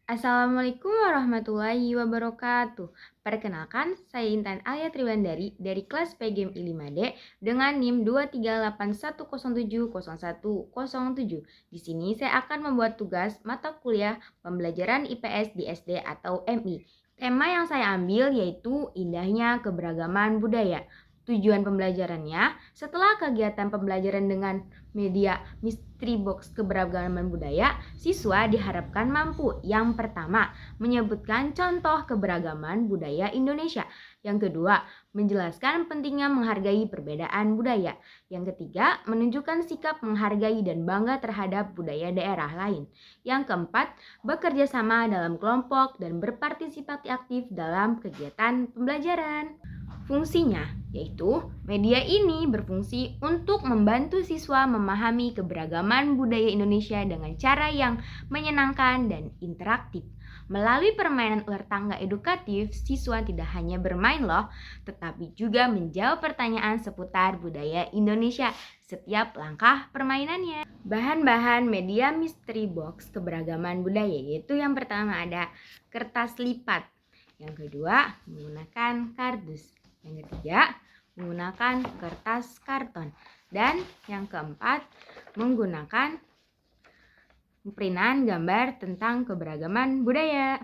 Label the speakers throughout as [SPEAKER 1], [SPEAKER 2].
[SPEAKER 1] Assalamualaikum warahmatullahi wabarakatuh. Perkenalkan, saya Intan Alia Triwandari dari kelas PGMI 5D dengan NIM 23810701007. Di sini saya akan membuat tugas mata kuliah pembelajaran IPS di SD atau MI. Tema yang saya ambil yaitu indahnya keberagaman budaya. Tujuan pembelajarannya, setelah kegiatan pembelajaran dengan media Mystery Box keberagaman budaya, siswa diharapkan mampu yang pertama, menyebutkan contoh keberagaman budaya Indonesia. Yang kedua, menjelaskan pentingnya menghargai perbedaan budaya. Yang ketiga, menunjukkan sikap menghargai dan bangga terhadap budaya daerah lain. Yang keempat, bekerja sama dalam kelompok dan berpartisipasi aktif dalam kegiatan pembelajaran. Fungsinya yaitu media ini berfungsi untuk membantu siswa memahami keberagaman budaya Indonesia dengan cara yang menyenangkan dan interaktif. Melalui permainan ular tangga edukatif, siswa tidak hanya bermain loh, tetapi juga menjawab pertanyaan seputar budaya Indonesia setiap langkah permainannya. Bahan-bahan media Mystery Box keberagaman budaya yaitu yang pertama ada kertas lipat, yang kedua menggunakan kardus, yang ketiga menggunakan kertas karton, dan yang keempat menggunakan printan gambar tentang keberagaman budaya.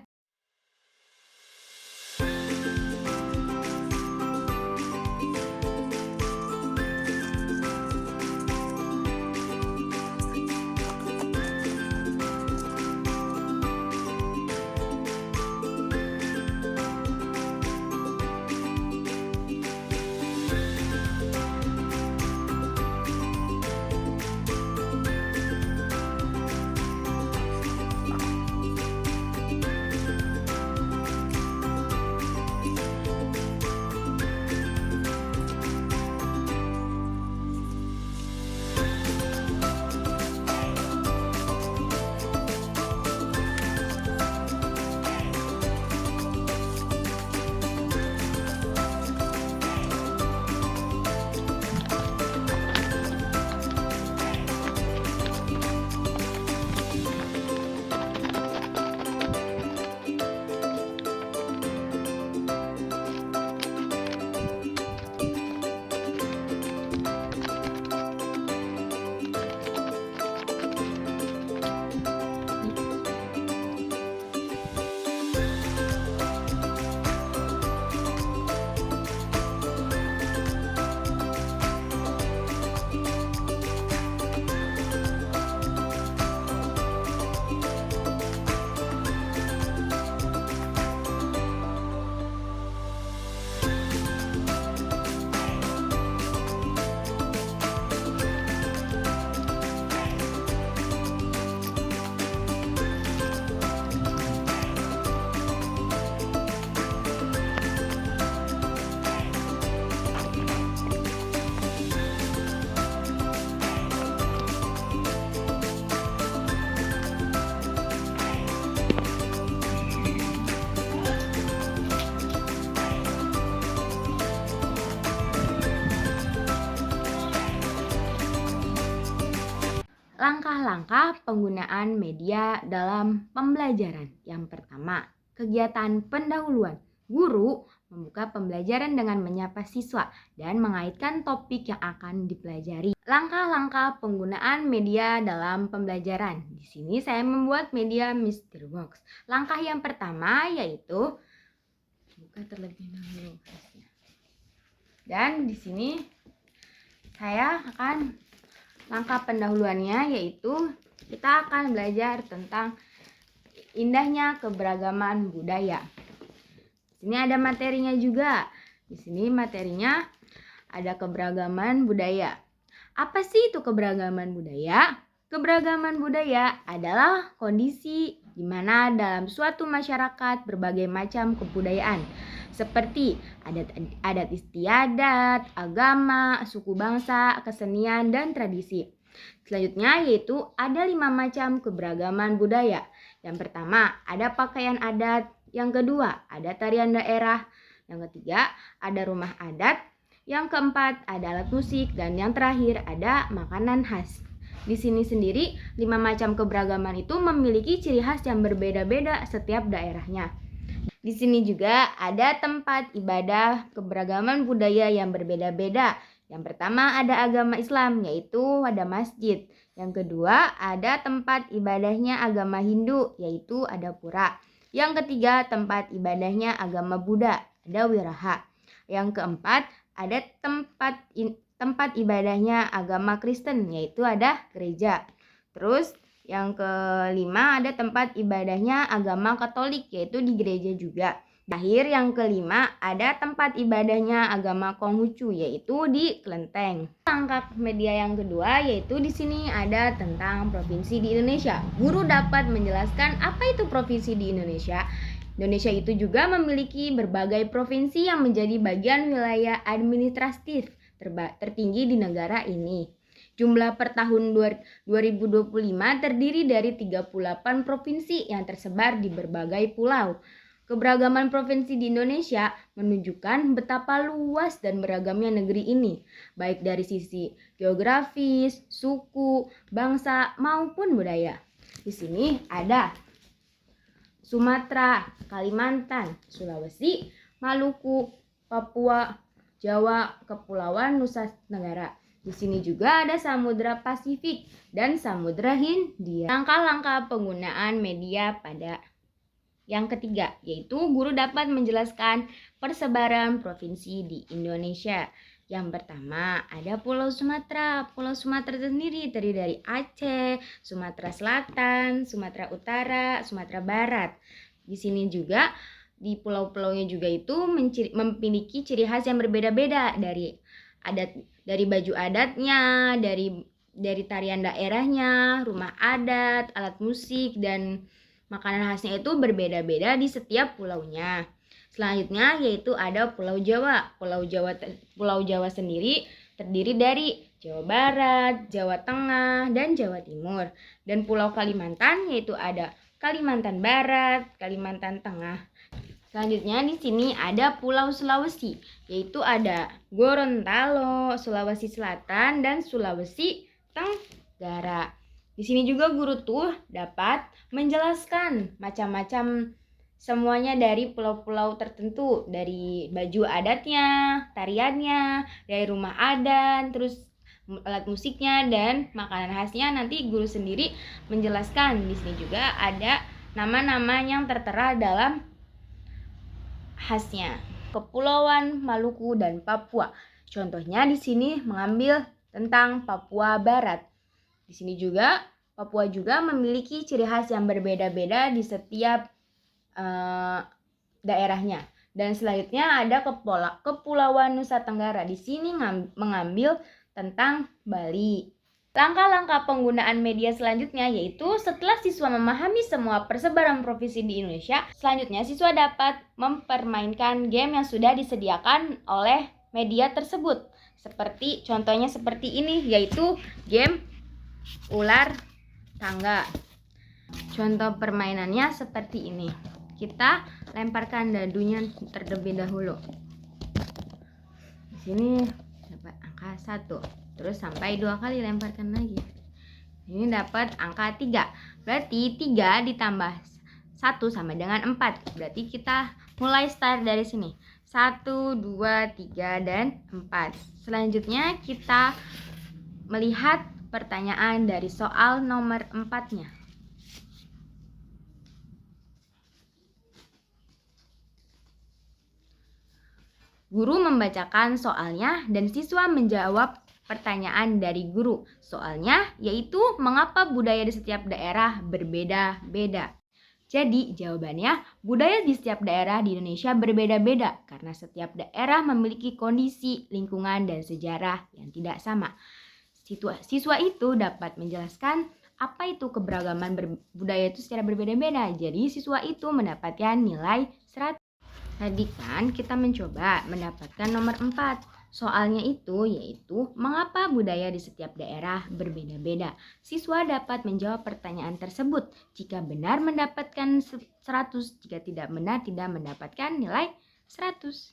[SPEAKER 1] Langkah-langkah penggunaan media dalam pembelajaran. Yang pertama, kegiatan pendahuluan. Guru membuka pembelajaran dengan menyapa siswa dan mengaitkan topik yang akan dipelajari. Langkah-langkah penggunaan media dalam pembelajaran. Di sini saya membuat media Mystery Box. Langkah yang pertama yaitu buka terlebih dahulu. Dan di sini saya akan langkah pendahuluannya yaitu kita akan belajar tentang indahnya keberagaman budaya. Di sini ada materinya juga. Di sini materinya ada keberagaman budaya. Apa sih itu keberagaman budaya? Keberagaman budaya adalah kondisi di mana dalam suatu masyarakat berbagai macam kebudayaan seperti adat istiadat, agama, suku bangsa, kesenian, dan tradisi. Selanjutnya yaitu ada 5 macam keberagaman budaya. Yang pertama ada pakaian adat, yang kedua ada tarian daerah, yang ketiga ada rumah adat, yang keempat ada alat musik, dan yang terakhir ada makanan khas. Di sini sendiri, 5 macam keberagaman itu memiliki ciri khas yang berbeda-beda setiap daerahnya. Di sini juga ada tempat ibadah keberagaman budaya yang berbeda-beda. Yang pertama ada agama Islam, yaitu ada masjid. Yang kedua ada tempat ibadahnya agama Hindu, yaitu ada pura. Yang ketiga tempat ibadahnya agama Buddha, ada wiraha. Yang keempat ada tempat ibadahnya agama Kristen, yaitu ada gereja. Terus yang kelima ada tempat ibadahnya agama Katolik, yaitu di gereja juga. Terakhir yang kelima ada tempat ibadahnya agama Konghucu, yaitu di kelenteng. Langkah media yang kedua yaitu di sini ada tentang provinsi di Indonesia. Guru dapat menjelaskan apa itu provinsi di Indonesia. Indonesia itu juga memiliki berbagai provinsi yang menjadi bagian wilayah administratif tertinggi di negara ini. Jumlah per tahun 2025 terdiri dari 38 provinsi yang tersebar di berbagai pulau. Keberagaman provinsi di Indonesia menunjukkan betapa luas dan beragamnya negeri ini, baik dari sisi geografis, suku, bangsa, maupun budaya. Di sini ada Sumatera, Kalimantan, Sulawesi, Maluku, Papua, Jawa, Kepulauan Nusa Tenggara. Di sini juga ada Samudra Pasifik dan Samudra Hindia. Langkah-langkah penggunaan media pada yang ketiga, yaitu guru dapat menjelaskan persebaran provinsi di Indonesia. Yang pertama ada Pulau Sumatera. Pulau Sumatera sendiri terdiri dari Aceh, Sumatera Selatan, Sumatera Utara, Sumatera Barat. Di sini juga di pulau-pulaunya juga itu memiliki ciri khas yang berbeda-beda dari baju adatnya, dari tarian daerahnya, rumah adat, alat musik, dan makanan khasnya itu berbeda-beda di setiap pulaunya. Selanjutnya yaitu ada Pulau Jawa. Pulau Jawa sendiri terdiri dari Jawa Barat, Jawa Tengah, dan Jawa Timur. Dan Pulau Kalimantan yaitu ada Kalimantan Barat, Kalimantan Tengah. Selanjutnya di sini ada Pulau Sulawesi, yaitu ada Gorontalo, Sulawesi Selatan, dan Sulawesi Tenggara. Di sini juga guru tuh dapat menjelaskan macam-macam semuanya dari pulau-pulau tertentu, dari baju adatnya, tariannya, dari rumah adat, terus alat musiknya dan makanan khasnya. Nanti guru sendiri menjelaskan. Di sini juga ada nama-nama yang tertera dalam khasnya. Kepulauan Maluku dan Papua. Contohnya di sini mengambil tentang Papua Barat. Di sini juga Papua juga memiliki ciri khas yang berbeda-beda di setiap daerahnya. Dan selanjutnya ada Kepulauan Nusa Tenggara. Di sini mengambil tentang Bali. Langkah-langkah penggunaan media selanjutnya yaitu setelah siswa memahami semua persebaran provinsi di Indonesia, selanjutnya siswa dapat mempermainkan game yang sudah disediakan oleh media tersebut. Contohnya seperti ini, yaitu game ular tangga. Contoh permainannya seperti ini. Kita lemparkan dadunya terlebih dahulu. Di sini dapat angka 1. Terus sampai 2 kali lemparkan lagi. Ini dapat angka 3. Berarti 3 ditambah 1 sama dengan 4. Berarti kita mulai start dari sini. 1, 2, 3, dan 4. Selanjutnya kita melihat pertanyaan dari soal nomor 4-nya. Guru membacakan soalnya dan siswa menjawab pertanyaan dari guru. Soalnya yaitu mengapa budaya di setiap daerah berbeda-beda. Jadi jawabannya, budaya di setiap daerah di Indonesia berbeda-beda karena setiap daerah memiliki kondisi, lingkungan, dan sejarah yang tidak sama. Siswa itu dapat menjelaskan apa itu keberagaman budaya itu secara berbeda-beda. Jadi siswa itu mendapatkan nilai 100. Tadi kan kita mencoba mendapatkan nomor 4. Soalnya itu yaitu mengapa budaya di setiap daerah berbeda-beda. Siswa dapat menjawab pertanyaan tersebut. Jika benar mendapatkan 100, jika tidak benar tidak mendapatkan nilai 100.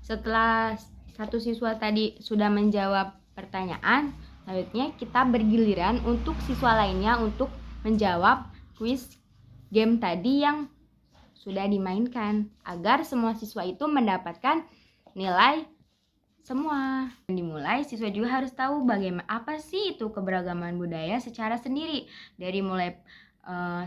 [SPEAKER 1] Setelah satu siswa tadi sudah menjawab pertanyaan, Selanjutnya kita bergiliran untuk siswa lainnya untuk menjawab kuis game tadi yang sudah dimainkan agar semua siswa itu mendapatkan nilai semua. Dimulai, siswa juga harus tahu bagaimana apa sih itu keberagaman budaya secara sendiri. Dari mulai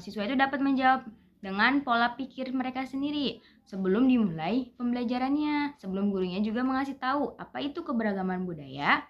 [SPEAKER 1] siswa itu dapat menjawab dengan pola pikir mereka sendiri sebelum dimulai pembelajarannya. Sebelum gurunya juga mengasih tahu apa itu keberagaman budaya.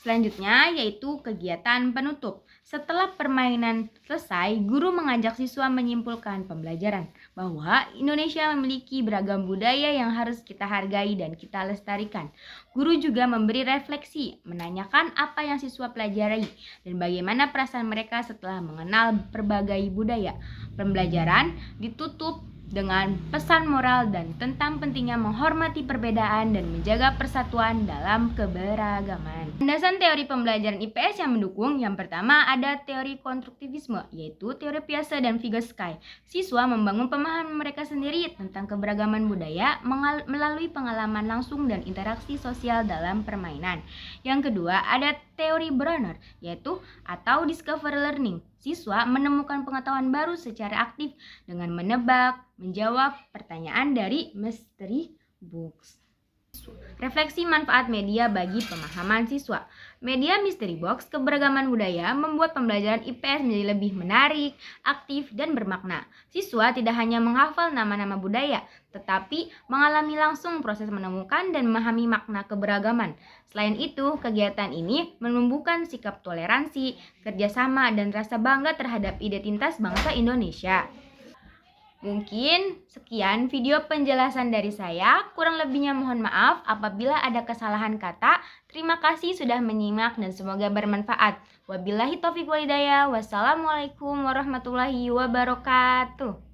[SPEAKER 1] Selanjutnya yaitu kegiatan penutup. Setelah permainan selesai, guru mengajak siswa menyimpulkan pembelajaran bahwa Indonesia memiliki beragam budaya yang harus kita hargai dan kita lestarikan. Guru juga memberi refleksi, menanyakan apa yang siswa pelajari dan bagaimana perasaan mereka setelah mengenal berbagai budaya. Pembelajaran ditutup dengan pesan moral dan tentang pentingnya menghormati perbedaan dan menjaga persatuan dalam keberagaman. Landasan teori pembelajaran IPS yang mendukung, yang pertama ada teori konstruktivisme, yaitu teori Piaget dan Vygotsky. Siswa membangun pemahaman mereka sendiri tentang keberagaman budaya melalui pengalaman langsung dan interaksi sosial dalam permainan. Yang kedua ada teori Bronner, yaitu atau discovery learning. Siswa menemukan pengetahuan baru secara aktif dengan menebak, menjawab pertanyaan dari mystery box. Refleksi manfaat media bagi pemahaman siswa. Media Mystery Box Keberagaman Budaya membuat pembelajaran IPS menjadi lebih menarik, aktif, dan bermakna. Siswa tidak hanya menghafal nama-nama budaya, tetapi mengalami langsung proses menemukan dan memahami makna keberagaman. Selain itu, kegiatan ini menumbuhkan sikap toleransi, kerjasama, dan rasa bangga terhadap identitas bangsa Indonesia. Mungkin sekian video penjelasan dari saya. Kurang lebihnya mohon maaf apabila ada kesalahan kata. Terima kasih sudah menyimak dan semoga bermanfaat. Wabillahi taufiq wal hidayah. Wassalamualaikum warahmatullahi wabarakatuh.